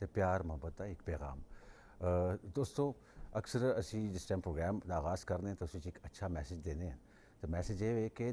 ਤੇ ਪਿਆਰ ਮੁਹੱਬਤ ਦਾ ਇੱਕ ਪੈਗਾਮ। ਦੋਸਤੋ ਅਕਸਰ ਅਸੀਂ ਜਿਸ ਟਾਈਮ ਪ੍ਰੋਗਰਾਮ ਦਾ ਆਗਾਜ਼ ਕਰਨੇ ਤਾਂ ਉਸ ਵਿੱਚ ਇੱਕ ਅੱਛਾ ਮੈਸੇਜ ਦੇਣੇ ਹਨ ਤੇ ਮੈਸੇਜ ਇਹ ਹੈ ਕਿ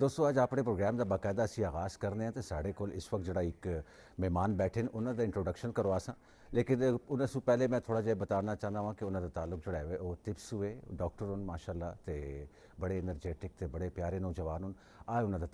ਦੋਸਤੋ ਅੱਜ ਆਪਣੇ ਪ੍ਰੋਗਰਾਮ ਦਾ ਬਾਕਾਇਦਾ ਅਸੀਂ ਆਗਾਜ਼ ਕਰਨੇ ਆ ਤੇ ਸਾਡੇ ਕੋਲ ਇਸ ਵਕਤ ਜਿਹੜਾ ਇੱਕ ਮਹਿਮਾਨ ਬੈਠੇ ਨੇ ਉਹਨਾਂ ਦਾ ਇੰਟਰੋਡਕਸ਼ਨ ਕਰਵਾਸਾਂ, ਲੇਕਿਨ ਉਹਨਾਂ ਤੋਂ ਪਹਿਲੇ ਮੈਂ ਥੋੜਾ ਜਿਹਾ ਬਤਾਉਣਾ ਚਾਹੁੰਦਾ ਹਾਂ ਕਿ ਉਹਨਾਂ ਦਾ ਤਾਲੁਕ ਜਿਹੜਾ ਹੈ ਉਹ ਤਿਪਸ ਹੋਏ ਡਾਕਟਰ ਹਨ ਮਾਸ਼ਾਅੱਲਾ ਤੇ ਬੜੇ એનર્ਜੈਟਿਕ ਤੇ ਬੜੇ ਪਿਆਰੇ ਨੌਜਵਾਨ ਹਨ। ਆਏ ਉਹਨਾਂ ਦਾ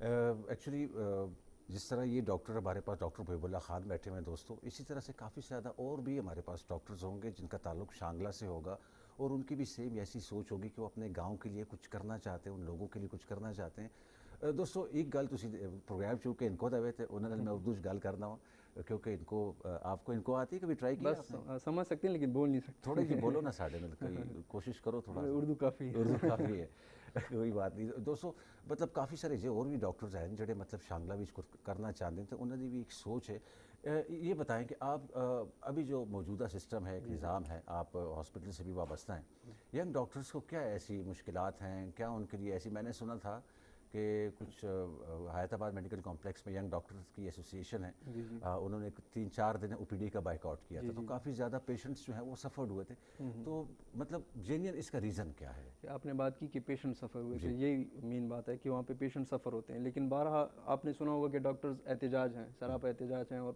ایکچولی جس طرح یہ ڈاکٹر ہمارے پاس ڈاکٹر محب اللہ خان بیٹھے ہوئے ہیں دوستوں، اسی طرح سے کافی زیادہ اور بھی ہمارے پاس ڈاکٹرز ہوں گے جن کا تعلق شانگلہ سے ہوگا، اور ان کی بھی سیم ایسی سوچ ہوگی کہ وہ اپنے گاؤں کے لیے کچھ کرنا چاہتے ہیں، ان لوگوں کے لیے کچھ کرنا چاہتے ہیں۔ دوستو ایک گل تسی پروگرام چونکہ ان کو دے تے انہوں نے میں اردو گل کرنا ہوں کیونکہ ان کو آپ کو آتی ہے، کبھی ٹرائی کیا بس سمجھ سکتے ہیں لیکن بول نہیں سکتے۔ تھوڑے جی بولو نا ساڑھے میں کوئی کوشش کرو تھوڑا سا۔ اردو کافی ہے، اردو کافی ہے، کوئی بات نہیں دوستو۔ مطلب کافی سارے جو اور بھی ڈاکٹرز ہیں جڑے مطلب شانگلہ بھی کرنا چاہتے ہیں، تو انہوں نے بھی ایک سوچ ہے۔ یہ بتائیں کہ آپ ابھی جو موجودہ سسٹم ہے، ایک نظام ہے، آپ ہاسپٹل سے بھی وابستہ ہیں، ینگ ڈاکٹرز کو کیا ایسی مشکلات ہیں، کیا ان کے لیے ایسی؟ میں نے سنا تھا کہ کچھ حیات آباد میڈیکل کمپلیکس میں ینگ ڈاکٹرز کی ایسوسیشن ہے، انہوں نے 3-4 دن او پی ڈی کا بائیک آؤٹ کیا تھا، تو کافی زیادہ پیشنٹس جو ہیں وہ سفرڈ ہوئے تھے۔ تو مطلب جینین اس کا ریزن کیا ہے؟ آپ نے بات کی کہ پیشنٹ سفر ہوئے تھے، یہی مین بات ہے کہ وہاں پہ پیشنٹ سفر ہوتے ہیں، لیکن بارہا آپ نے سنا ہوگا کہ ڈاکٹرز احتجاج ہیں، سراپا احتجاج ہیں، اور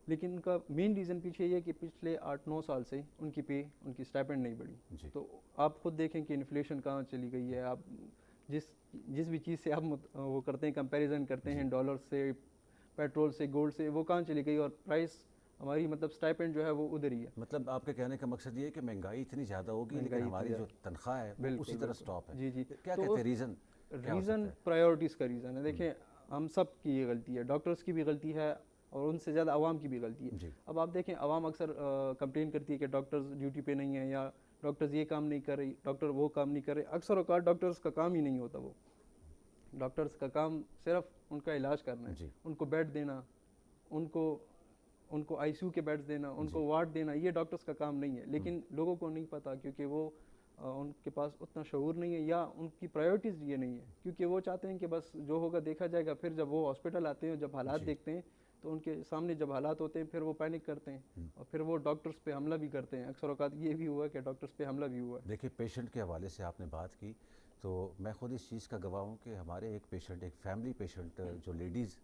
لیکن ان کا مین ریزن پیچھے یہ ہے کہ پچھلے 8-9 سال سے ان کی پے، ان کی اسٹائپنڈ نہیں بڑھی۔ تو آپ خود دیکھیں کہ انفلیشن کہاں چلی گئی ہے، آپ جس بھی چیز سے آپ وہ کرتے ہیں، کمپیریزن کرتے ہیں ڈالر سے، پیٹرول سے، گولڈ سے، وہ کہاں چلی گئی، اور پرائس ہماری مطلب اسٹائپنڈ جو ہے وہ ادھر ہی ہے۔ مطلب آپ کے کہنے کا مقصد یہ ہے کہ مہنگائی اتنی زیادہ ہوگی لیکن ہماری جو تنخواہ ہے وہ اسی طرح سٹاپ ہے۔ جی جی، کیا کہتے ہیں ریزن؟ ریزن پرائیورٹیز کا ریزن ہے۔ دیکھیں ہم سب کی یہ غلطی ہے، ڈاکٹرز کی بھی غلطی ہے اور ان سے زیادہ عوام کی بھی غلطی ہے۔ اب آپ دیکھیں عوام اکثر کمپلین کرتی ہے کہ ڈاکٹرز ڈیوٹی پہ نہیں ہیں، یا ڈاکٹرز یہ کام نہیں کر رہی، ڈاکٹر وہ کام نہیں کر رہے۔ اکثر اوقات ڈاکٹرز کا کام ہی نہیں ہوتا، وہ ڈاکٹرز کا کام صرف ان کا علاج کرنا ہے، ان کو بیڈ دینا، ان کو آئی سی یو کے بیڈز دینا، ان کو وارڈ دینا، یہ ڈاکٹرز کا کام نہیں ہے۔ لیکن لوگوں کو نہیں پتہ، کیونکہ وہ ان کے پاس اتنا شعور نہیں ہے، یا ان کی پرائیورٹیز یہ نہیں ہے، کیونکہ وہ چاہتے ہیں کہ بس جو ہوگا دیکھا جائے گا۔ پھر جب وہ ہاسپٹل آتے ہیں، جب حالات دیکھتے ہیں، تو ان کے سامنے جب حالات ہوتے ہیں پھر وہ پینک کرتے ہیں، اور پھر وہ ڈاکٹرز پہ حملہ بھی کرتے ہیں۔ اکثر اوقات یہ بھی ہوا ہے کہ ڈاکٹرز پہ حملہ بھی ہوا ہے۔ دیکھیے پیشنٹ کے حوالے سے آپ نے بات کی، تو میں خود اس چیز کا گواہ ہوں کہ ہمارے ایک پیشنٹ، ایک فیملی پیشنٹ جو لیڈیز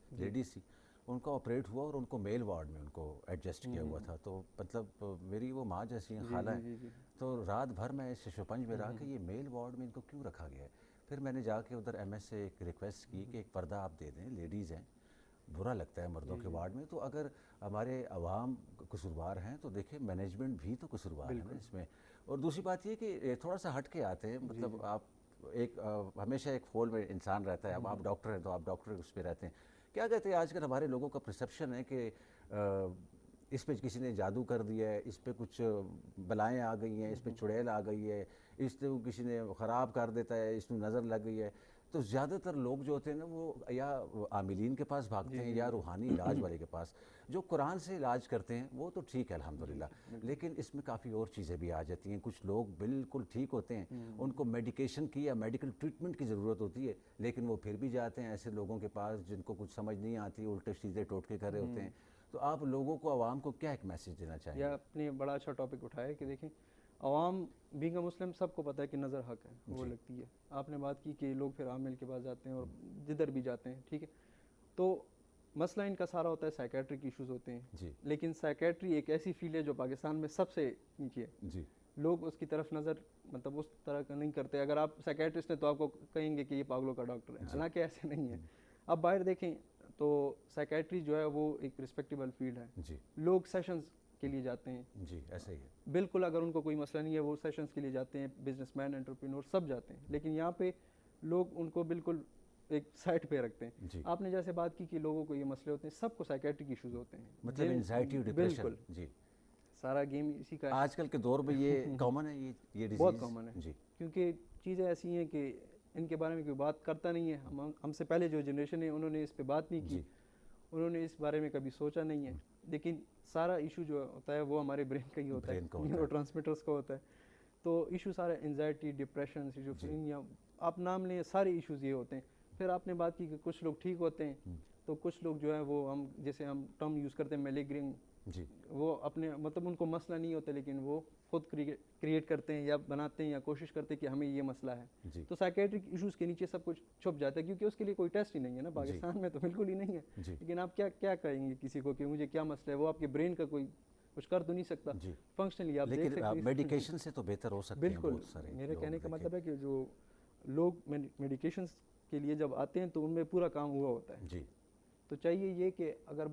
تھی، ان کا آپریٹ ہوا اور ان کو میل وارڈ میں ان کو ایڈجسٹ کیا ہوا تھا۔ تو مطلب میری وہ ماں جیسی ہیں، خالہ ہیں، تو رات بھر میں ششوپنج میں رہا کہ یہ میل وارڈ میں ان کو کیوں رکھا گیا ہے۔ پھر میں نے جا کے ادھر ایم ایس سے ایک ریکویسٹ کی کہ ایک پردہ آپ دے دیں، لیڈیز ہیں، برا لگتا ہے مردوں کے وارڈ میں۔ تو اگر ہمارے عوام قصوروار ہیں تو دیکھیں مینجمنٹ بھی تو قصوروار ہے نا اس میں۔ اور دوسری بات یہ کہ تھوڑا سا ہٹ کے آتے ہیں، مطلب آپ ایک ہمیشہ ایک فول میں انسان رہتا ہے۔ اب آپ ڈاکٹر ہیں تو آپ ڈاکٹر اس پہ رہتے ہیں۔ کیا کہتے ہیں آج کل ہمارے لوگوں کا پرسیپشن ہے کہ اس پہ کسی نے جادو کر دیا ہے، اس پہ کچھ بلائیں آ گئی ہیں، اس پہ چڑیل آ گئی ہے، اس کو کسی نے خراب کر دیتا ہے، اس میں نظر لگ گئی ہے۔ تو زیادہ تر لوگ جو ہوتے ہیں نا وہ یا عاملین کے پاس بھاگتے ہیں یا روحانی علاج والے کے پاس۔ جو قرآن سے علاج کرتے ہیں وہ تو ٹھیک ہے الحمدللہ، لیکن اس میں کافی اور چیزیں بھی آ جاتی ہیں۔ کچھ لوگ بالکل ٹھیک ہوتے ہیں، ان کو میڈیکیشن کی یا میڈیکل ٹریٹمنٹ کی ضرورت ہوتی ہے، لیکن وہ پھر بھی جاتے ہیں ایسے لوگوں کے پاس جن کو کچھ سمجھ نہیں آتی، الٹے سیدھے ٹوٹکے کر رہے ہوتے ہیں۔ تو آپ لوگوں کو، عوام کو کیا ایک میسج دینا چاہیں گے؟ یہ آپ نے بڑا اچھا ٹاپک اٹھایا کہ دیکھیں عوام بینگ اے مسلم سب کو پتہ ہے کہ نظر حق ہے، وہ لگتی ہے۔ آپ نے بات کی کہ لوگ پھر عامل کے پاس جاتے ہیں اور جدھر بھی جاتے ہیں، ٹھیک ہے۔ تو مسئلہ ان کا سارا ہوتا ہے سائیکیٹرک ایشوز ہوتے ہیں، لیکن سائیکیٹری ایک ایسی فیلڈ ہے جو پاکستان میں سب سے نیچے ہے۔ لوگ اس کی طرف نظر مطلب اس طرح کا نہیں کرتے۔ اگر آپ سائیکیٹرسٹ ہیں تو آپ کو کہیں گے کہ یہ پاگلوں کا ڈاکٹر ہے، حالانکہ ایسے نہیں ہے۔ اب باہر دیکھیں تو سائیکیٹری جو ہے وہ ایک رسپیکٹیبل فیلڈ ہے، لوگ سیشنز کے لیے جاتے ہیں۔ جی ایسا ہی ہے بالکل، اگر ان کو کوئی مسئلہ نہیں ہے وہ سیشنز کے لیے جاتے ہیں، بزنس مین، انٹرپرینور سب جاتے ہیں، لیکن یہاں پہ لوگ ان کو بالکل ایک سائٹ پہ رکھتے ہیں۔ آپ نے جیسے بات کی کہ لوگوں کو یہ مسئلے ہوتے ہیں، سب کو سائیکیٹرک ایشوز ہوتے ہیں، مطلب انزائٹی اور ڈپریشن۔ بالکل جی، سارا گیم اسی کا ہے۔ آج کل کے دور میں یہ کامن ہے، یہ ڈیزیز بہت کامن ہے، کیونکہ چیزیں ایسی ہیں کہ ان کے بارے میں کوئی بات کرتا نہیں ہے۔ ہم سے پہلے جو جنریشن ہے انہوں نے اس پہ بات نہیں کی، انہوں نے اس بارے میں کبھی سوچا نہیں ہے۔ لیکن سارا ایشو جو ہوتا ہے وہ ہمارے برین کا ہی ہوتا ہے، نیورو ٹرانسمیٹرز کا ہوتا ہے۔ تو ایشو سارا انزائٹی، ڈپریشن، سیزوفرینیا، آپ نام لیں، سارے ایشوز یہ ہوتے ہیں۔ پھر آپ نے بات کی کہ کچھ لوگ ٹھیک ہوتے ہیں، تو کچھ لوگ جو ہے وہ ہم جیسے ہم ٹرم یوز کرتے ہیں میلیگرنگ، وہ اپنے مطلب ان کو مسئلہ نہیں ہوتا لیکن وہ خود کریٹ کرتے ہیں یا بناتے ہیں یا کوشش کرتے ہیں کہ ہمیں یہ مسئلہ ہے۔ تو سائیکیٹرک ایشوز کے نیچے سب کچھ چھپ جاتا ہے، کیونکہ اس کے لیے کوئی ٹیسٹ ہی نہیں ہے نا، پاکستان میں تو بالکل ہی نہیں ہے۔ لیکن آپ کیا کہیں گے کسی کو کہ مجھے کیا مسئلہ ہے؟ وہ آپ کے برین کا کوئی کچھ کر تو نہیں سکتا فنکشنلی، آپ دیکھ سکتے ہیں میڈیکیشن سے تو بہتر ہو سکتے ہیں۔ بالکل، میرے کہنے کا مطلب ہے کہ جو لوگ میڈیکیشنز کے لیے جب آتے ہیں تو ان میں پورا کام ہوا ہوتا ہے. جی تو چاہیے یہ کہ اگر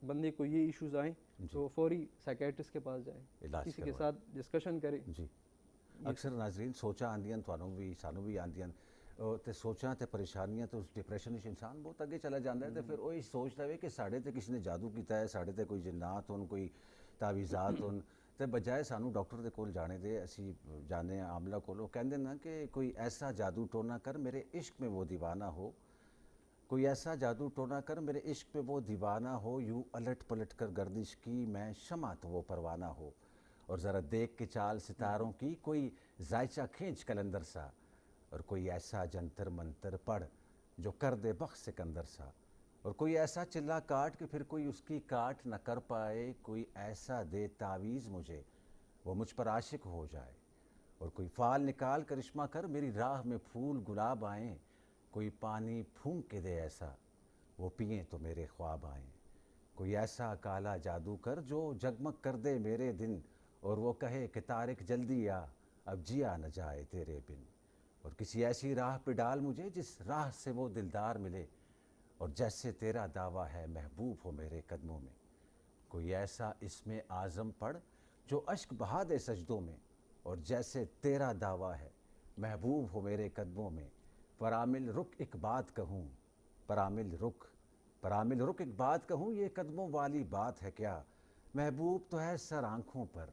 بندے کو یہ ایشوز آئیں تو فوری سائیکیٹرسٹ کے پاس جائیں, علاج کسی کے کروائیں. ساتھ ڈسکشن کریں. جی اکثر ناظرین سوچاں آندیاں تھانوں بھی سانوں بھی آندیاں تے سوچاں تے پریشانیاں تو ڈپریشن وچ انسان بہت اگے چلا جاندا ہے تے پھر وہی سوچدا ہے کہ ساڈے تے کسی نے جادو کیتا ہے, ساڈے تے کوئی جنات ہون, کوئی تعویذات ہون, تے بجائے سانوں ڈاکٹر دے کول جانے دے اسی جانے عاملہ کول. وہ کہندے نا کہ کوئی ایسا جادو ٹونا کر میرے عشق میں وہ دیوانہ ہو, کوئی ایسا جادو ٹونا کر میرے عشق پہ وہ دیوانہ ہو, یوں الٹ پلٹ کر گردش کی میں شمع تو وہ پروانہ ہو, اور ذرا دیکھ کے چال ستاروں کی کوئی ذائچہ کھینچ کلندر سا, اور کوئی ایسا جنتر منتر پڑھ جو کر دے بخت سکندر سا, اور کوئی ایسا چلا کاٹ کہ پھر کوئی اس کی کاٹ نہ کر پائے, کوئی ایسا دے تعویذ مجھے وہ مجھ پر عاشق ہو جائے, اور کوئی فال نکال کرشمہ کر میری راہ میں پھول گلاب آئیں, کوئی پانی پھونک کے دے ایسا وہ پئیں تو میرے خواب آئیں, کوئی ایسا کالا جادو کر جو جگمگ کر دے میرے دن, اور وہ کہے کہ طارق جلدی آ اب جیا نہ جائے تیرے بن, اور کسی ایسی راہ پہ ڈال مجھے جس راہ سے وہ دلدار ملے, اور جیسے تیرا دعویٰ ہے محبوب ہو میرے قدموں میں, کوئی ایسا اسم اعظم پڑھ جو اشک بہا دے سجدوں میں, اور جیسے تیرا دعویٰ ہے محبوب ہو میرے قدموں میں, پرامل رک ایک بات کہوں, پرامل رک ایک بات کہوں, یہ قدموں والی بات ہے کیا, محبوب تو ہے سر آنکھوں پر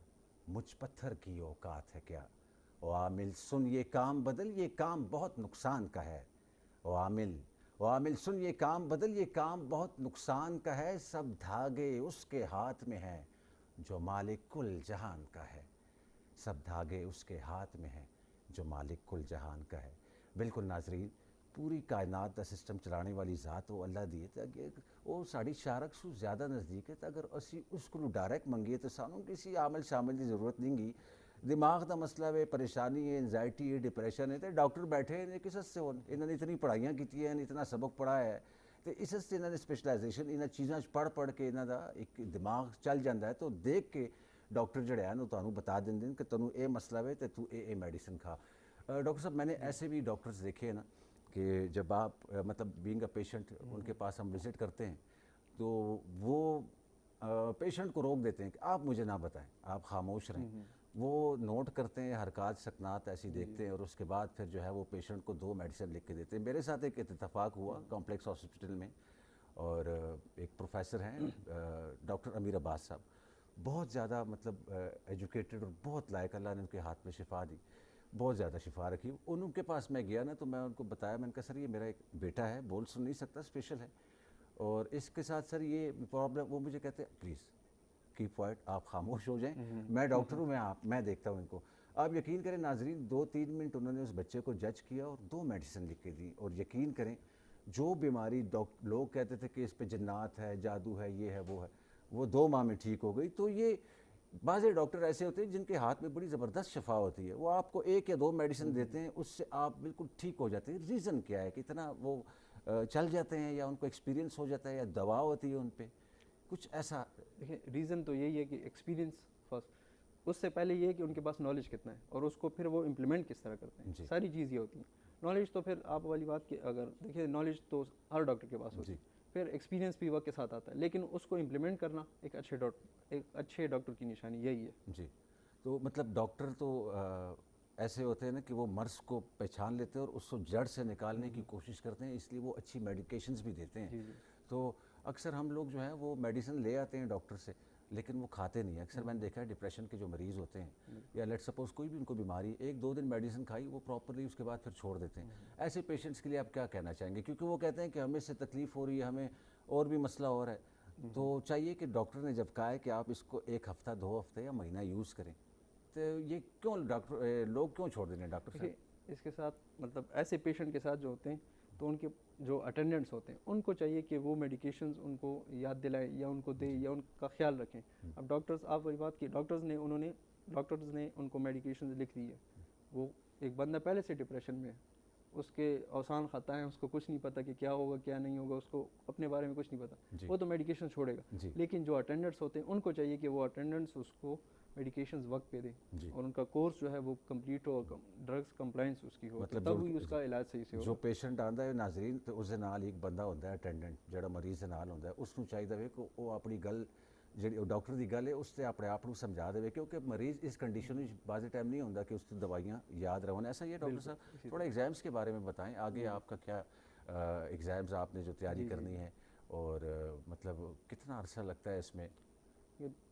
مجھ پتھر کی اوقات ہے کیا, او عامل سن یہ کام بدل یہ کام بہت نقصان کا ہے, او عامل سن یہ کام بدل یہ کام بہت نقصان کا ہے, سب دھاگے اس کے ہاتھ میں ہیں جو مالک کل جہان کا ہے, سب دھاگے اس کے ہاتھ میں ہیں جو مالک کل جہان کا ہے. بالکل ناظرین, پوری کائنات دا سسٹم چلانے والی ذات وہ اللہ دی ہے, وہ ساڑی شارک سو زیادہ نزدیک ہے, اگر اسی اس کو ڈائریکٹ منگیے تو سانوں کسی عامل شامل کی ضرورت نہیں گی. دماغ دا مسئلہ ہے, پریشانی ہے, انزائٹی ہے, ڈپریشن ہے, تو ڈاکٹر بیٹھے ہیں کس سے ہون, انہوں نے اتنی پڑھائیاں کی ہیں, اتنا سبق پڑھا ہے, تو اس سے انہوں نے اسپیشلائزیشن انہاں چیزاں پڑھ کے انہوں دا ایک دماغ چل جاتا ہے, تو دیکھ کے ڈاکٹر جڑے ہیں تو بتا دیں کہ تنوں اے مسئلہ ہے تو اے میڈیسن کھا. ڈاکٹر صاحب میں نے ایسے بھی ڈاکٹرز دیکھے ہیں نا کہ جب آپ مطلب بینگ اے پیشنٹ ان کے پاس ہم وزٹ کرتے ہیں تو وہ پیشنٹ کو روک دیتے ہیں کہ آپ مجھے نہ بتائیں, آپ خاموش رہیں. وہ نوٹ کرتے ہیں حرکات سکنات ایسی دیکھتے ہیں, اور اس کے بعد پھر جو ہے وہ پیشنٹ کو 2 میڈیسن لکھ کے دیتے ہیں. میرے ساتھ ایک اتفاق ہوا کمپلیکس ہاسپٹل میں, اور ایک پروفیسر ہیں ڈاکٹر امیر عباس صاحب, بہت زیادہ مطلب ایجوکیٹڈ اور بہت لائق, اللہ نے ان کے ہاتھ میں شفا دی, بہت زیادہ شفا رکھی. ان کے پاس میں گیا نا تو میں ان کو بتایا, میں نے کہا سر یہ میرا ایک بیٹا ہے, بول سن نہیں سکتا, اسپیشل ہے, اور اس کے ساتھ سر یہ پرابلم. وہ مجھے کہتے ہیں پلیز کیپ کوائٹ, آپ خاموش ہو جائیں, میں ڈاکٹر ہوں, میں دیکھتا ہوں ان کو. آپ یقین کریں ناظرین 2-3 منٹ انہوں نے اس بچے کو جج کیا اور 2 میڈیسن لکھ کے دی, اور یقین کریں جو بیماری لوگ کہتے تھے کہ اس پہ جنات ہے, جادو ہے, یہ ہے, وہ ہے, وہ 2 ماہ میں ٹھیک ہو گئی. تو یہ بعض ڈاکٹر ایسے ہوتے ہیں جن کے ہاتھ میں بڑی زبردست شفا ہوتی ہے, وہ آپ کو 1 یا 2 میڈیسن دیتے ہیں, اس سے آپ بالکل ٹھیک ہو جاتے ہیں. ریزن کیا ہے کہ اتنا وہ چل جاتے ہیں, یا ان کو ایکسپیرینس ہو جاتا ہے, یا دوا ہوتی ہے ان پہ کچھ ایسا؟ دیکھیں ریزن تو یہی ہے کہ ایکسپیرینس فرسٹ, اس سے پہلے یہ ہے کہ ان کے پاس نالج کتنا ہے, اور اس کو پھر وہ امپلیمنٹ کس طرح کرتے ہیں. ساری چیز یہ ہوتی ہے. نالج تو پھر آپ والی بات کہ اگر دیکھیں نالج تو ہر ڈاکٹر کے پاس ہوتی ہے, پھر ایکسپیرینس بھی وقت کے ساتھ آتا ہے, لیکن اس کو امپلیمنٹ کرنا ایک اچھے ڈاکٹر کی نشانی یہی ہے. جی, تو مطلب ڈاکٹر تو ایسے ہوتے ہیں نا کہ وہ مرض کو پہچان لیتے ہیں اور اس کو جڑ سے نکالنے کی کوشش کرتے ہیں, اس لیے وہ اچھی میڈیکیشنز بھی دیتے ہیں. تو اکثر ہم لوگ جو ہیں وہ میڈیسن لے آتے ہیں ڈاکٹر سے, لیکن وہ کھاتے نہیں ہیں. اکثر میں نے دیکھا ہے ڈپریشن کے جو مریض ہوتے ہیں, یا لیٹ سپوز کوئی بھی ان کو بیماری, 1-2 دن میڈیسن کھائی, وہ پراپرلی اس کے بعد پھر چھوڑ دیتے ہیں. ایسے پیشنٹس کے لیے آپ کیا کہنا چاہیں گے, کیونکہ وہ کہتے ہیں کہ ہمیں سے تکلیف ہو رہی ہے, ہمیں اور بھی مسئلہ ہو رہا ہے, تو چاہیے کہ ڈاکٹر نے جب کہا ہے کہ آپ اس کو 1 ہفتہ 2 ہفتے یا مہینہ یوز کریں, تو یہ کیوں لوگ کیوں چھوڑ دیں گے ڈاکٹر صاحب؟ اس کے ساتھ مطلب ایسے پیشنٹ کے ساتھ جو ہوتے ہیں تو ان کے جو اٹینڈنٹس ہوتے ہیں ان کو چاہیے کہ وہ میڈیکیشنز ان کو یاد دلائیں, یا ان کو دیں, یا ان کا خیال رکھیں. اب ڈاکٹرز, آپ وہی بات کی, ڈاکٹرز نے ان کو میڈیکیشنز لکھ دی ہے. وہ ایک بندہ پہلے سے ڈپریشن میں ہے, اس کے اوسان خطا ہیں, اس کو کچھ نہیں پتہ کہ کیا ہوگا کیا نہیں ہوگا, اس کو اپنے بارے میں کچھ نہیں پتہ, وہ تو میڈیکیشن چھوڑے گا. لیکن جو اٹینڈنٹس ہوتے ہیں ان کو چاہیے کہ وہ اٹینڈنٹس اس کو میڈیکیشنز وقت پہ دیں جی اور ان کا کورس جو ہے وہ کمپلیٹ ہو اور ڈرگس کمپلائنس اس کی ہو, مطلب تب ہی اس کا علاج صحیح سے جو ہوگا. پیشنٹ آتا ہے ناظرین تو اس دے نال ایک بندہ ہوتا ہے اٹینڈنٹ جڑا مریض دے نال ہوتا ہے, اس نو چاہیے ہوے کہ وہ اپنی گل جڑی ڈاکٹر دی گل ہے اس سے اپنے آپ کو سمجھا دے, کیونکہ مریض اس کنڈیشن میں بعض ٹائم نہیں ہوتا کہ اس کی دوائیاں یاد رہن. ایسا ہی ہے ڈاکٹر صاحب, تھوڑا ایگزامس کے بارے میں بتائیں آگے آپ کا کیا ایگزامز آپ نے جو تیاری کرنی ہے اور مطلب کتنا عرصہ لگتا ہے اس میں؟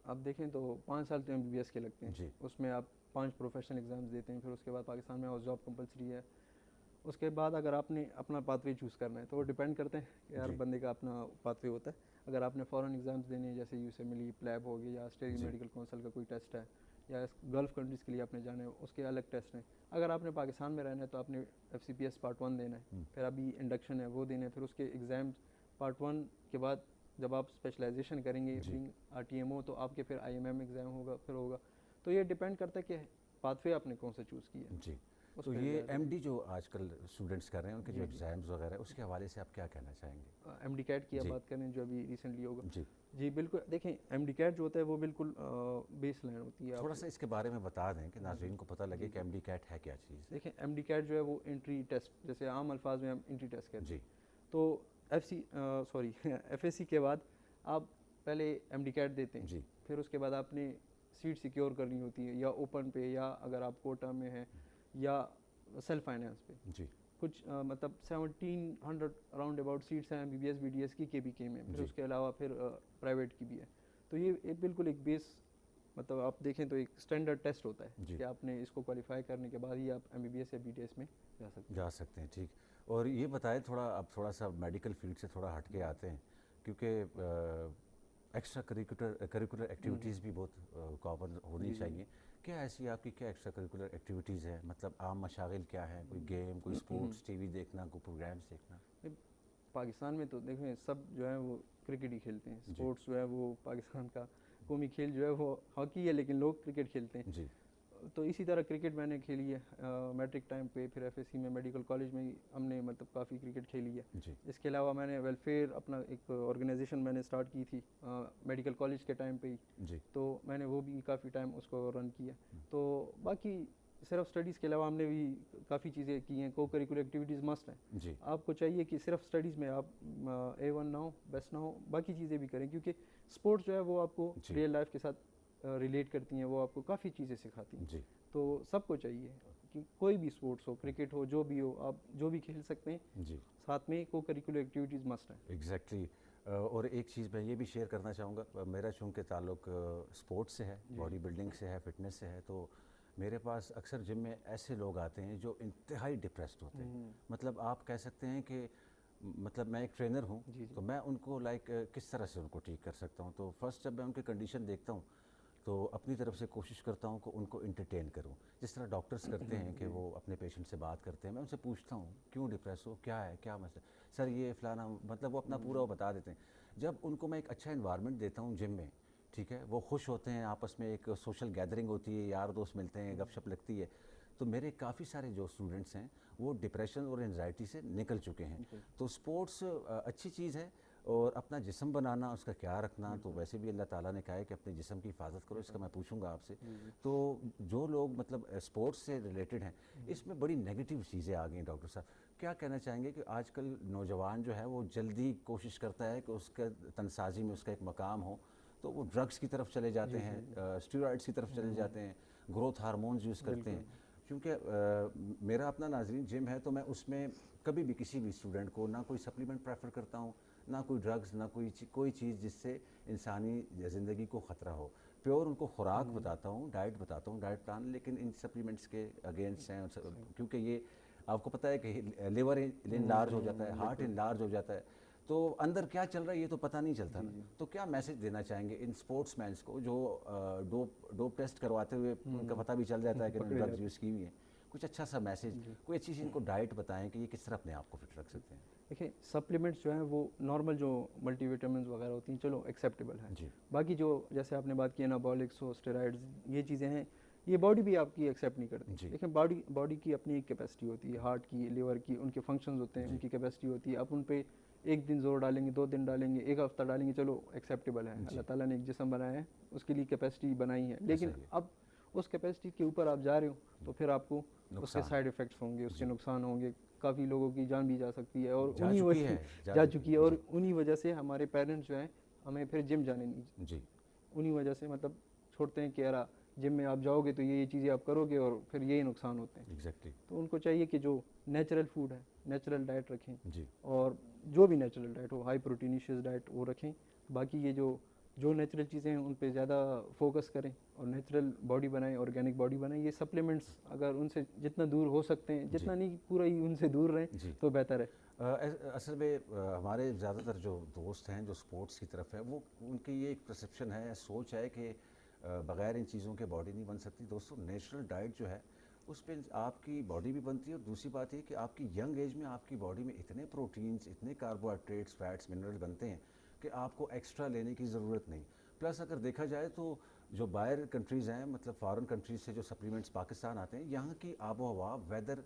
آپ دیکھیں تو 5 سال تو MBBS کے لگتے ہیں. جی اس میں آپ 5 پروفیشنل ایگزامز دیتے ہیں, پھر اس کے بعد پاکستان میں ہاؤس جاب کمپلسری ہے. اس کے بعد اگر آپ نے اپنا پاتھ وے چوز کرنا ہے تو وہ ڈپینڈ کرتے ہیں کہ ہر بندے کا اپنا پاتھ وے ہوتا ہے. اگر آپ نے فورن ایگزامز دینے ہیں جیسے USMLE پلیب ہو گیا یا اسٹیٹ میڈیکل کونسل کا کوئی ٹیسٹ ہے یا گلف کنٹریز کے لیے آپ نے جانا ہے اس کے الگ ٹیسٹ ہیں. اگر آپ نے پاکستان میں رہنا ہے تو آپ نے FCPS پارٹ 1 دینا ہے, پھر ابھی انڈکشن ہے وہ دینا ہے, پھر اس کے ایگزامز پارٹ 1 کے بعد جب آپ اسپیشلائزیشن کریں گے RTMO تو آپ کے پھر IMM ایگزام ہوگا پھر ہوگا. تو یہ ڈپینڈ کرتا ہے کہ پاتھ وے آپ نے کون سا چوز کیا ہے. جی تو یہ MD جو آج کل اسٹوڈنٹس کر رہے ہیں ان کے جو ایگزامز وغیرہ اس کے حوالے سے آپ کیا کہنا چاہیں گے؟ MD CAT کی آپ بات کریں جو ابھی ریسنٹلی ہوگا. جی جی بالکل, دیکھیں MD CAT جو ہوتا ہے وہ بالکل بیس لائن ہوتی ہے. تھوڑا سا اس کے بارے میں بتا دیں کہ ناظرین کو پتہ لگے کہ MD CAT ہے کیا چیز. دیکھیں MD CAT جو ہے وہ انٹری ٹیسٹ, جیسے عام الفاظ میں ہم انٹری ٹیسٹ کہتے ہیں. جی تو FSC کے بعد آپ پہلے MD CAT دیتے ہیں. جی پھر اس کے بعد آپ نے سیٹ سیکیور کرنی ہوتی ہے یا اوپن پہ یا اگر آپ کوٹا میں ہیں یا سیلف فائنینس پہ. جی کچھ مطلب 1700 اراؤنڈ اباؤٹ سیٹس ہیں MBBS BDS کی KBK میں, پھر اس کے علاوہ پھر پرائیویٹ کی بھی ہے. تو یہ بالکل ایک بیس مطلب آپ دیکھیں تو ایک اسٹینڈرڈ ٹیسٹ ہوتا ہے کہ آپ نے اس کو کوالیفائی کرنے کے بعد ہی آپ MBBS یا BDS میں جا سکتے ہیں. ٹھیک, اور یہ بتائیں اب تھوڑا سا میڈیکل فیلڈ سے تھوڑا ہٹ کے آتے ہیں کیونکہ ایکسٹرا کریکولر ایکٹیویٹیز بھی بہت کامن ہونی چاہیے. کیا ایسی آپ کی کیا ایکسٹرا کریکولر ایکٹیویٹیز ہیں, مطلب عام مشاغل کیا ہیں, کوئی گیم, کوئی اسپورٹس, ٹی وی دیکھنا, کوئی پروگرامس دیکھنا؟ پاکستان میں تو دیکھیں سب جو ہے وہ کرکٹ ہی کھیلتے ہیں. اسپورٹس جو ہے وہ پاکستان کا قومی کھیل جو ہے وہ ہاکی ہے, لیکن لوگ کرکٹ کھیلتے ہیں. جی تو اسی طرح کرکٹ میں نے کھیلی ہے میٹرک ٹائم پہ, پھر FSC میں میڈیکل کالج میں ہم نے مطلب کافی کرکٹ کھیلی ہے. جی اس کے علاوہ میں نے ویلفیئر اپنا ایک آرگنائزیشن میں نے اسٹارٹ کی تھی میڈیکل کالج کے ٹائم پہ ہی. جی تو میں نے وہ بھی کافی ٹائم اس کو رن کیا. تو باقی صرف اسٹڈیز کے علاوہ ہم نے بھی کافی چیزیں کی ہیں. کو کریکولر ایکٹیویٹیز مسٹ ہیں. جی آپ کو چاہیے کہ صرف اسٹڈیز میں آپ A1 نہ ہو, بیسٹ نہ ہو, باقی چیزیں بھی کریں, کیونکہ اسپورٹس جو ہے وہ آپ کو ریئل لائف کے ساتھ ریلیٹ کرتی ہیں, وہ آپ کو کافی چیزیں سکھاتی ہیں. جی تو سب کو چاہیے کہ کوئی بھی اسپورٹس ہو, کرکٹ ہو, جو بھی ہو, آپ جو بھی کھیل سکتے ہیں. جی ساتھ میں کو کریکولر ایکٹیویٹیز مسٹ ہیں. ایگزیکٹلی. اور ایک چیز میں یہ بھی شیئر کرنا چاہوں گا, میرا چونکہ تعلق اسپورٹس سے ہے, باڈی بلڈنگ سے ہے, فٹنس سے ہے, تو میرے پاس اکثر جم میں ایسے لوگ آتے ہیں جو انتہائی ڈپریسڈ ہوتے ہیں. مطلب آپ کہہ سکتے ہیں کہ مطلب میں ایک ٹرینر ہوں تو میں ان کو کس طرح سے ان کو ٹھیک کر سکتا ہوں. تو فرسٹ جب میں ان کی کنڈیشن دیکھتا ہوں تو اپنی طرف سے کوشش کرتا ہوں کہ ان کو انٹرٹین کروں, جس طرح ڈاکٹرز کرتے ہیں کہ وہ اپنے پیشنٹ سے بات کرتے ہیں. میں ان سے پوچھتا ہوں کیوں ڈپریس ہو, کیا ہے, کیا مسئلہ, سر یہ فلانا, مطلب وہ اپنا پورا وہ بتا دیتے ہیں. جب ان کو میں ایک اچھا انوائرمنٹ دیتا ہوں جم میں, ٹھیک ہے, وہ خوش ہوتے ہیں, آپس میں ایک سوشل گیدرنگ ہوتی ہے, یار دوست ملتے ہیں, گپ شپ لگتی ہے. تو میرے کافی سارے جو اسٹوڈنٹس ہیں وہ ڈپریشن اور انزائٹی سے نکل چکے ہیں. تو اسپورٹس اچھی چیز ہے, اور اپنا جسم بنانا, اس کا خیال رکھنا, تو ویسے بھی اللہ تعالیٰ نے کہا ہے کہ اپنے جسم کی حفاظت کرو, اس کا میں پوچھوں گا آپ سے. تو جو لوگ مطلب اسپورٹس سے ریلیٹڈ ہیں, اس میں بڑی نیگیٹیو چیزیں آ گئی ہیں. ڈاکٹر صاحب کیا کہنا چاہیں گے کہ آج کل نوجوان جو ہے وہ جلدی کوشش کرتا ہے کہ اس کے تنسازی میں اس کا ایک مقام ہو, تو وہ ڈرگس کی طرف چلے جاتے ہیں, اسٹیرائڈس کی طرف چلے جاتے ہیں, گروتھ ہارمونز یوز کرتے ہیں. کیونکہ میرا اپنا ناظرین جم ہے, تو میں اس میں کبھی بھی کسی بھی اسٹوڈنٹ کو نہ کوئی سپلیمنٹ پریفر کرتا ہوں, نہ کوئی ڈرگز, نہ کوئی چیز جس سے انسانی زندگی کو خطرہ ہو. پیور ان کو خوراک بتاتا ہوں, ڈائٹ بتاتا ہوں, ڈائٹ پلان, لیکن ان سپلیمنٹس کے اگینسٹ ہیں, کیونکہ یہ آپ کو پتہ ہے کہ لیور انلارج ہو جاتا ہے, ہارٹ انلارج ہو جاتا ہے, تو اندر کیا چل رہا ہے یہ تو پتہ نہیں چلتا نا. تو کیا میسج دینا چاہیں گے ان اسپورٹس مینس کو جو ڈوپ ٹیسٹ کرواتے ہوئے ان کا پتہ بھی چل جاتا ہے کہ انہوں نے ڈرگز یوز کی ہوئی ہیں؟ کچھ اچھا سا میسج, کوئی اچھی سی ان کو ڈائٹ بتائیں کہ یہ کس طرح اپنے آپ کو فٹ رکھ سکتے ہیں. دیکھیں سپلیمنٹس جو ہیں وہ نارمل جو ملٹی وٹامنز وغیرہ ہوتی ہیں چلو ایکسیپٹیبل ہیں. جی باقی جو جیسے آپ نے بات کی انابولکس ہو, اسٹیرائڈز, یہ چیزیں ہیں, یہ باڈی بھی آپ کی ایکسیپٹ نہیں کرتی. دیکھیں باڈی کی اپنی ایک کیپیسٹی ہوتی ہے, ہارٹ کی, لیور کی, ان کے فنکشنز ہوتے ہیں, ان کی کیپیسٹی ہوتی ہے. آپ ان پہ ایک دن زور ڈالیں گے, 2 دن ڈالیں گے, ایک ہفتہ ڈالیں گے, چلو ایکسیپٹیبل ہے, اللہ تعالیٰ نے ایک جسم بنایا ہے, اس کے لیے کیپیسٹی بنائی ہے, لیکن اب اس کیپیسٹی کے اوپر آپ جا رہے ہو تو پھر آپ کو اس کے سائڈ افیکٹس ہوں گے, اس کے نقصان ہوں گے, کافی لوگوں کی جان بھی جا سکتی ہے, اور انہی وجہ جا چکی ہے, اور انہی وجہ سے ہمارے پیرنٹس جو ہیں ہمیں پھر جم جانے نہیں, جی انہی وجہ سے مطلب چھوڑتے ہیں کہ یار جم میں آپ جاؤ گے تو یہ چیزیں آپ کرو گے اور پھر یہی نقصان ہوتے ہیں. ایگزیکٹلی. تو ان کو چاہیے کہ جو نیچرل فوڈ ہے, نیچرل ڈائٹ رکھیں, جی اور جو بھی نیچرل ڈائٹ ہو, ہائی پروٹینیشیس ڈائٹ وہ رکھیں. باقی یہ جو نیچرل چیزیں ہیں ان پہ زیادہ فوکس کریں, اور نیچرل باڈی بنائیں, آرگینک باڈی بنائیں. یہ سپلیمنٹس اگر ان سے جتنا دور ہو سکتے ہیں, جتنا نہیں پورا ہی ان سے دور رہیں تو بہتر ہے. اصل میں ہمارے زیادہ تر جو دوست ہیں جو سپورٹس کی طرف ہے, وہ ان کی یہ ایک پرسیپشن ہے, سوچ ہے کہ بغیر ان چیزوں کے باڈی نہیں بن سکتی. دوستوں نیچرل ڈائٹ جو ہے اس پہ آپ کی باڈی بھی بنتی ہے, اور دوسری بات یہ کہ آپ کی ینگ ایج میں آپ کی باڈی میں اتنے پروٹینز, اتنے کاربوہائیڈریٹس, فیٹس, منرل بنتے ہیں کہ آپ کو ایکسٹرا لینے کی ضرورت نہیں. پلس اگر دیکھا جائے تو جو باہر کنٹریز ہیں, مطلب فارن کنٹریز سے جو سپلیمنٹس پاکستان آتے ہیں, یہاں کی آب و ہوا, ویدر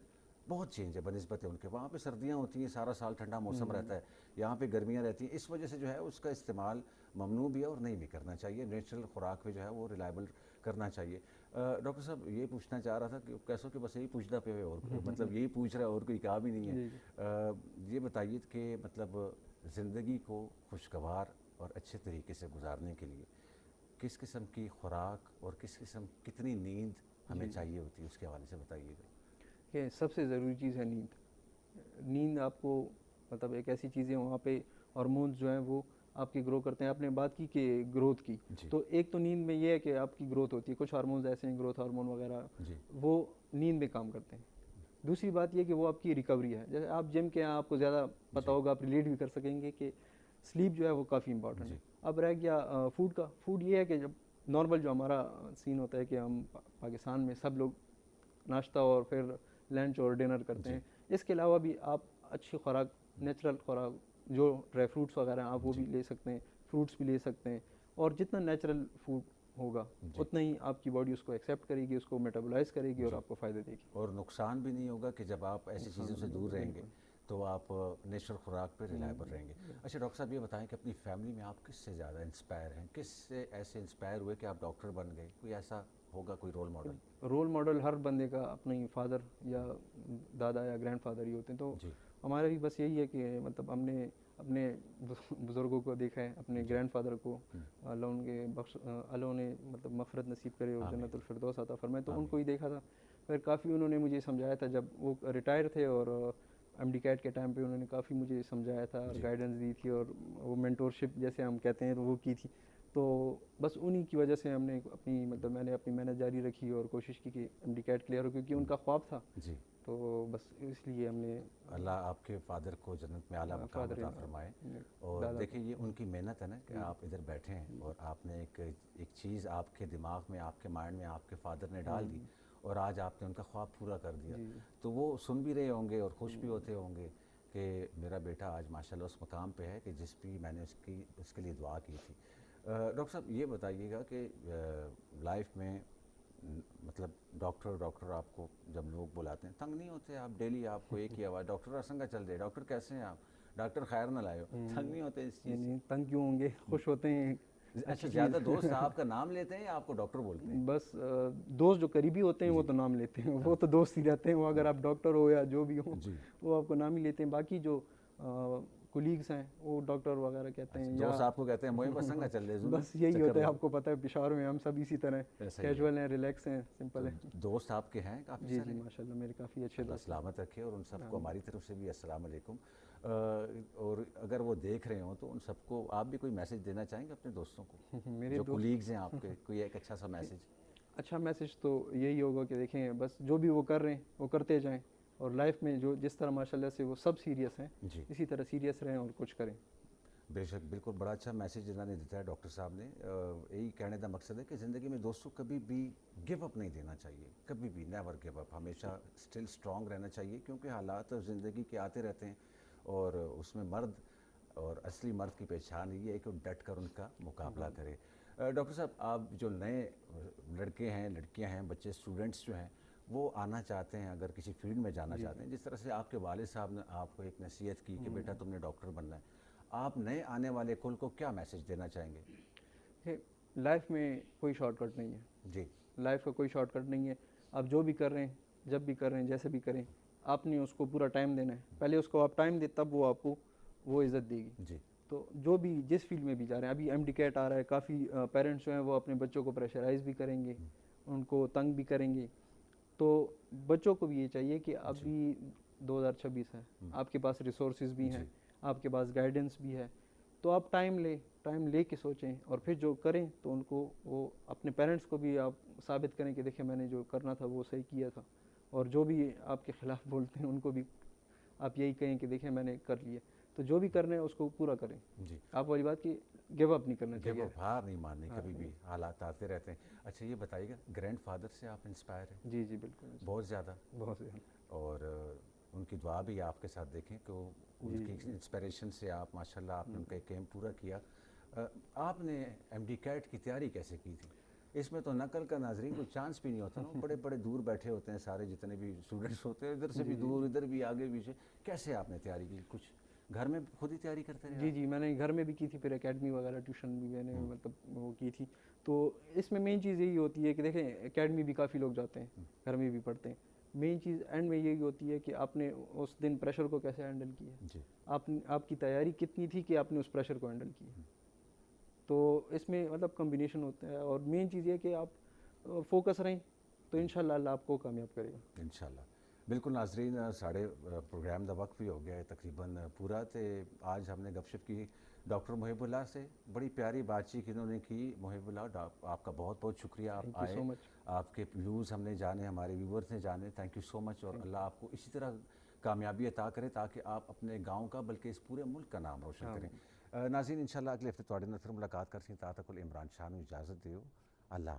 بہت چینج ہے بنسبت ہے ان کے. وہاں پہ سردیاں ہوتی ہیں, سارا سال ٹھنڈا موسم رہتا ہے, یہاں پہ گرمیاں رہتی ہیں. اس وجہ سے جو ہے اس کا استعمال ممنوع بھی ہے اور نہیں بھی کرنا چاہیے. نیچرل خوراک پہ جو ہے وہ ریلائبل کرنا چاہیے. ڈاکٹر صاحب یہ پوچھنا چاہ رہا تھا کہ کیسو کہ بس یہی پوچھتا پہ اور مطلب یہی پوچھ رہا ہے, اور کوئی کام ہی نہیں ہے. یہ بتائیے کہ مطلب زندگی کو خوشگوار اور اچھے طریقے سے گزارنے کے لیے کس قسم کی خوراک اور کس قسم کتنی نیند ہمیں چاہیے ہوتی ہے, اس کے حوالے سے بتائیے گا. کہ سب سے ضروری چیز ہے نیند. نیند آپ کو مطلب ایک ایسی چیز ہے, وہاں پہ ہارمونز جو ہیں وہ آپ کی گرو کرتے ہیں. آپ نے بات کی کہ گروتھ کی, تو ایک تو نیند میں یہ ہے کہ آپ کی گروتھ ہوتی ہے. کچھ ہارمونز ایسے ہیں, گروتھ ہارمون وغیرہ, وہ نیند میں کام کرتے ہیں. دوسری بات یہ کہ وہ آپ کی ریکوری ہے. جیسے آپ جم کے ہیں, آپ کو زیادہ پتہ ہوگا, آپ ریلیٹ بھی کر سکیں گے کہ سلیپ جو ہے وہ کافی امپورٹنٹ ہے. اب رہ گیا فوڈ کا. فوڈ یہ ہے کہ جب نارمل جو ہمارا سین ہوتا ہے کہ ہم پاکستان میں سب لوگ ناشتہ اور پھر لنچ اور ڈنر کرتے ہیں. اس کے علاوہ بھی آپ اچھی خوراک, نیچرل خوراک, جو ڈرائی فروٹس وغیرہ ہیں آپ وہ بھی لے سکتے ہیں, فروٹس بھی لے سکتے ہیں. اور جتنا نیچرل فوڈ ہوگا اتنا ہی آپ کی باڈی اس کو ایکسیپٹ کرے گی, اس کو میٹابولائز کرے گی اور آپ کو فائدہ دے گی. اور نقصان بھی نہیں ہوگا کہ جب آپ ایسی چیزوں سے دور رہیں گے تو آپ نیچرل خوراک پہ ریلائبل رہیں گے. اچھا ڈاکٹر صاحب یہ بتائیں کہ اپنی فیملی میں آپ کس سے زیادہ انسپائر ہیں, کس سے ایسے انسپائر ہوئے کہ آپ ڈاکٹر بن گئے؟ کوئی ایسا ہوگا کوئی رول ماڈل؟ رول ماڈل ہر بندے کا اپنا ہی فادر یا دادا یا گرینڈ فادر ہی ہوتے ہیں. تو ہمارا بھی بس یہی ہے کہ مطلب ہم نے اپنے بزرگوں کو دیکھا ہے, اپنے گرینڈ فادر کو, اللہ ان کے اللہ نے مطلب مغفرت نصیب کرے اور جنت الفردوس عطا فرمائے, تو ان کو ہی دیکھا تھا. پھر کافی انہوں نے مجھے سمجھایا تھا جب وہ ریٹائر تھے, اور ایم ڈی کیٹ کے ٹائم پہ انہوں نے کافی مجھے سمجھایا تھا اور گائیڈنس دی تھی, اور وہ مینٹورشپ جیسے ہم کہتے ہیں وہ کی تھی. تو بس انہی کی وجہ سے ہم نے اپنی مطلب میں نے اپنی محنت جاری رکھی اور کوشش کی کہ ایم ڈی کیٹ کلیئر ہو, کیونکہ ان کا خواب تھا. تو بس اس لیے ہم نے, اللہ آپ کے فادر کو جنت میں اعلیٰ مقام عطا فرمائے. اور دیکھیں یہ ان کی محنت ہے نا کہ آپ ادھر بیٹھے ہیں اور آپ نے ایک چیز آپ کے دماغ میں, آپ کے مائنڈ میں آپ کے فادر نے ڈال دی, اور آج آپ نے ان کا خواب پورا کر دیا. تو وہ سن بھی رہے ہوں گے اور خوش بھی ہوتے ہوں گے کہ میرا بیٹا آج ماشاءاللہ اس مقام پہ ہے کہ جس بھی میں نے اس کے لیے دعا کی تھی. ڈاکٹر صاحب یہ بتائیے گا کہ لائف میں مطلب ڈاکٹر آپ کو جب لوگ بلاتے ہیں تنگ نہیں ہوتے آپ؟ ڈیلی آپ کو ایک ہی آواز, ڈاکٹر آسنگا چل دے, ڈاکٹر کیسے ہیں آپ, ڈاکٹر خیر نہ لائے ہو, تنگ نہیں ہوتے اس چیز؟ نہیں تنگ کیوں ہوں گے, خوش ہوتے ہیں. اچھا زیادہ دوست آپ کا نام لیتے ہیں یا آپ کو ڈاکٹر بولتے ہیں؟ بس دوست جو قریبی ہوتے ہیں وہ تو نام لیتے ہیں, وہ تو دوست ہی رہتے ہیں. وہ اگر آپ ڈاکٹر ہو یا جو بھی ہو وہ آپ کو نام ہی لیتے ہیں. باقی جو کولیگس ہیں وہ ڈاکٹر وغیرہ کہتے ہیں, دوست آپ کو کہتے ہیں موئی پسنگا چل دے. بس یہی ہوتا ہے, آپ کو پتہ ہے پشاور میں ہم سب اسی طرح کیجول ہیں, ریلیکس ہیں, سمپل ہیں. دوست آپ کے ہیں کافی سارے؟ جی ماشاء اللہ میرے کافی اچھے دوست. سلامت رکھے, اور ان سب کو ہماری طرف سے بھی السلام علیکم. اور اگر وہ دیکھ رہے ہوں تو ان سب کو آپ بھی کوئی میسج دینا چاہیں گے اپنے دوستوں کو, میرے جو کولیگز ہیں آپ کے, کوئی ایک اچھا سا میسج؟ اچھا میسج تو یہی ہوگا کہ دیکھیں بس جو بھی وہ کر رہے ہیں وہ کرتے جائیں, اور لائف میں جو جس طرح ماشاءاللہ سے وہ سب سیریس ہیں اسی طرح سیریس رہیں اور کچھ کریں. بے شک, بالکل بڑا اچھا میسج انہوں نے دیتا ہے ڈاکٹر صاحب نے. یہی کہنے کا مقصد ہے کہ زندگی میں دوستوں کبھی بھی گیو اپ نہیں دینا چاہیے, کبھی بھی نیور گیو اپ, ہمیشہ اسٹل اسٹرانگ رہنا چاہیے, کیونکہ حالات زندگی کے آتے رہتے ہیں, اور اس میں مرد اور اصلی مرد کی پہچان یہ ہے کہ وہ ڈٹ کر ان کا مقابلہ کرے. ڈاکٹر صاحب آپ جو نئے لڑکے ہیں, لڑکیاں ہیں, بچے, اسٹوڈنٹس جو ہیں, وہ آنا چاہتے ہیں، اگر کسی فیلڈ میں جانا چاہتے ہیں، جس طرح سے آپ کے والد صاحب نے آپ کو ایک نصیحت کی کہ بیٹا تم نے ڈاکٹر بننا ہے، آپ نئے آنے والے کل کو کیا میسج دینا چاہیں گے؟ کہ لائف میں کوئی شارٹ کٹ نہیں ہے، جی لائف کا کوئی شارٹ کٹ نہیں ہے. آپ جو بھی کر رہے ہیں، جب بھی کر رہے ہیں، جیسے بھی کریں، آپ نے اس کو پورا ٹائم دینا ہے. پہلے اس کو آپ ٹائم دے، تب وہ آپ کو وہ عزت دے گی. جی تو جو بھی جس فیلڈ میں بھی جا رہے ہیں، ابھی ایم ڈی کیٹ آ رہا ہے، کافی پیرنٹس جو ہیں وہ اپنے بچوں کو پریشرائز بھی کریں گے، ان کو تنگ بھی کریں گے. تو بچوں کو بھی یہ چاہیے کہ ابھی 2026 ہے، آپ کے پاس ریسورسز بھی ہیں، آپ کے پاس گائیڈنس بھی ہے. تو آپ ٹائم لے کے سوچیں، اور پھر جو کریں تو ان کو وہ اپنے پیرنٹس کو بھی آپ ثابت کریں کہ دیکھیں میں نے جو کرنا تھا وہ صحیح کیا تھا. اور جو بھی آپ کے خلاف بولتے ہیں ان کو بھی آپ یہی کہیں کہ دیکھیں میں نے کر لیا. تو جو بھی کرنا ہے اس کو پورا کریں. جی آپ والی بات کہ گیو اپ نہیں کرنا کہ وہ چاہیے. ہار نہیں ماننی کبھی بھی، حالات آتے رہتے ہیں. اچھا یہ بتائیے گا، گرینڈ فادر سے آپ انسپائر ہیں؟ جی جی بالکل، بہت زیادہ. بہت زیادہ. اور ان کی دعا بھی آپ کے ساتھ دیکھیں کہ ان کی انسپریشن سے آپ ماشاء اللہ آپ نے ان کا ایک کیمپ پورا کیا. آپ نے ایم ڈی کیٹ کی تیاری کیسے کی تھی؟ اس میں تو نقل کا ناظرین کوئی چانس بھی نہیں ہوتا نا، بڑے بڑے دور بیٹھے ہوتے ہیں سارے جتنے بھی اسٹوڈنٹس ہوتے ہیں، ادھر سے بھی دور، ادھر بھی آگے پیچھے. کیسے آپ نے تیاری کی؟ کچھ گھر میں خود ہی تیاری کرتے رہے؟ جی میں نے گھر میں بھی کی تھی، پھر اکیڈمی وغیرہ ٹیوشن بھی میں نے مطلب وہ کی تھی. تو اس میں مین چیز یہی ہوتی ہے کہ دیکھیں اکیڈمی بھی کافی لوگ جاتے ہیں، گھر میں بھی پڑھتے ہیں. مین چیز اینڈ میں یہی ہوتی ہے کہ آپ نے اس دن پریشر کو کیسے ہینڈل کیا، جی آپ کی تیاری کتنی تھی کہ آپ نے اس پریشر کو ہینڈل کیا. تو اس میں مطلب کمبینیشن ہوتا ہے. اور مین چیز یہ کہ آپ فوکس رہیں تو انشاءاللہ اللہ آپ کو کامیاب کرے گا. انشاءاللہ. بالکل ناظرین، ساڑھے پروگرام دا وقت بھی ہو گیا ہے تقریباً پورا. تے آج ہم نے گپ شپ کی ڈاکٹر محب اللہ سے، بڑی پیاری بات چیت انہوں نے کی. محب اللہ آپ کا بہت بہت شکریہ، آپ تھینک یو آئے، سو مچ. آپ کے ویوز ہم نے جانے، ہمارے ویورز نے جانے. تھینک یو سو مچ. اور اللہ آپ کو اسی طرح کامیابی عطا کرے تاکہ آپ اپنے گاؤں کا بلکہ اس پورے ملک کا نام روشن کریں. ناظرین انشاءاللہ اگلے ہفتے تواڈے نال پھر ملاقات کرسی. تا تک عمران شاہ نو اجازت دیو. اللہ